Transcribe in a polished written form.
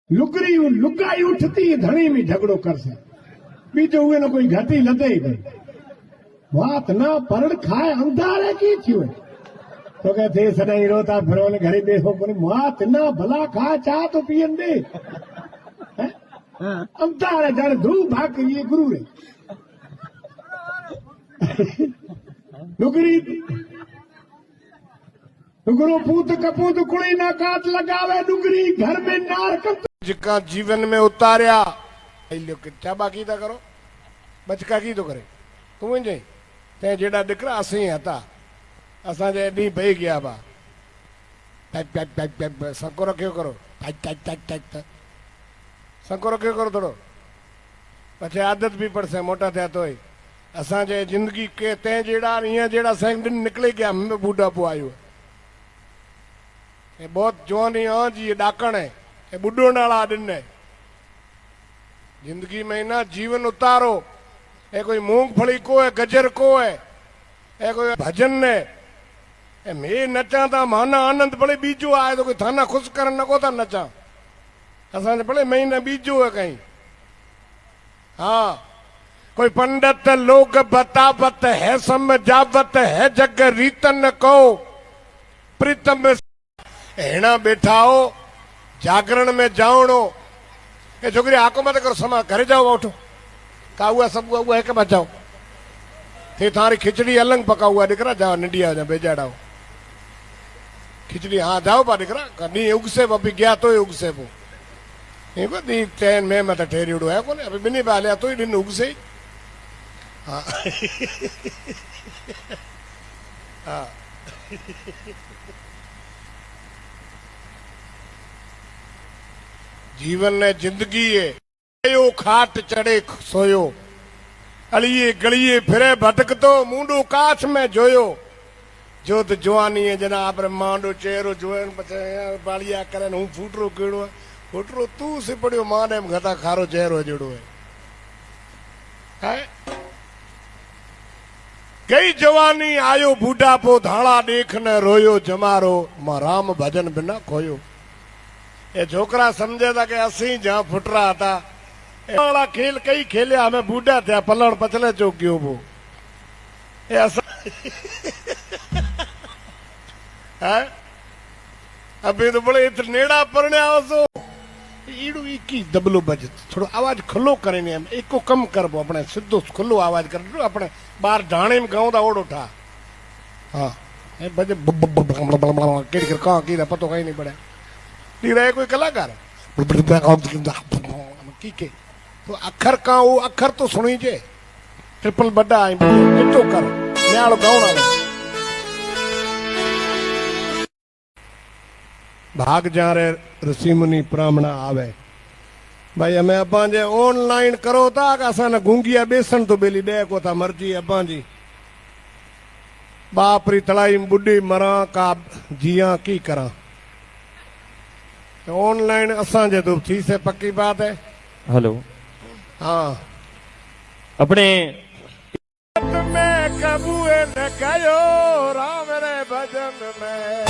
लुगरी लुगाई उठती धणी में झगड़ो करसे बीजो हुए न कोई घटी लदे ही नहीं बात ना परण खाए अंधारे की थी हुए तो कहते सदाई रोता फिरो ने घरे देखो पर मात ना भला खा चाह तो पियन दे अंधारे जाने धू भाग ये गुरु रे लुगरी लुगरो पूत कपूत कुड़ी ना काट लगावे लुगरी घर में नार कर जिका जीवन में उतारिया क्या बाकी था करो बचका की तो करे तू जे ते जेड़ा दिकरा असी हता असा जे डी भई गया बा पैक पैक पैक पैक सको रखियो करो पैक पैक पैक पैक सको रखियो करो थोड़ो पछे आदत भी पड़से मोटा थे तो असा जे जिंदगी के ते जेड़ा इया जेड़ा संग दिन निकले गया मैं बूढ़ा पो आयो ये बहुत जवानी हाँ जी ये डाकण है ये बुढ़ो नाला दिन है जिंदगी में ना जीवन उतारो ए कोई मूंगफली को है गजर को है ए कोई भजन ने ए मैं नचा था माना आनंद भले बीजो आए तो कोई थाना खुश कर नको था नचा असा भले महीना बीजो है कहीं हाँ कोई पंडित लोग बतावत है समझावत है जग रीतन को प्रीतम हेणा बैठा हो जागरण में जावणो ए छोकरी आको मत करो समा घरे जाओ उठो का हुआ सब हुआ है के बचाओ थे थारी खिचड़ी अलग पका हुआ दिकरा जाओ निडिया जा बेजाड़ाओ खिचड़ी हाँ जाओ पा दिकरा कभी उगसे अभी गया तो ही उगसे पो ये को दी ट्रेन में मत ठेरीड़ो है कोने अभी बिनी बाले तो ही दिन उगसे हाँ हाँ जीवन ने जिंदगी है यो खाट चढ़े सोयो अड़िए गलिए फिरे भटकतो मुंडो काछ में जोयो जोत जवानी है जना आप मांडो चेहरो जोन पछे बालिया करे हूं फूटरो केड़ो फूटरो तू सिपड़ियो मां ने घटा खारो चेहरो जड़ो है गई जवानी आयो बूढ़ापो धाड़ा देख न रोयो जमारो मां राम भजन बिना खोयो ये छोकरा समझे था कि असी जहां फुट रहा था वाला खेल कई खेले हमें बूढ़ा थे पलड़ पचले चौकियो वो अभी तो बड़े इत नेड़ा पड़ने आवसो ईड़ू इकी दबलो बज थोड़ो आवाज खुलो करे ने एको कम करबो अपने सीधो खुलो आवाज कर दो अपने बाहर ढाणे में गाँव दा ओडो ठा हाँ बजे केड़ कर कहां की पतो कहीं नहीं पड़ा रहे कोई कलाकार की के तो अखर का वो अखर तो सुनी जे ट्रिपल बड़ा आई एटो कर न्यालो गाउना भाग जा रे ऋषि मुनि ब्राह्मणा आवे भाई हमें अब्बा जे ऑनलाइन करो था असा न गूंगिया बेसन तो बेली दे को था मर्जी अब्बा जी बापरी तलाई बुढ़ी मरा का जिया की करा ऑनलाइन असांजे तो थी से पक्की बात है हेलो हाँ अपने में कबूए न गयो राम रे भजन में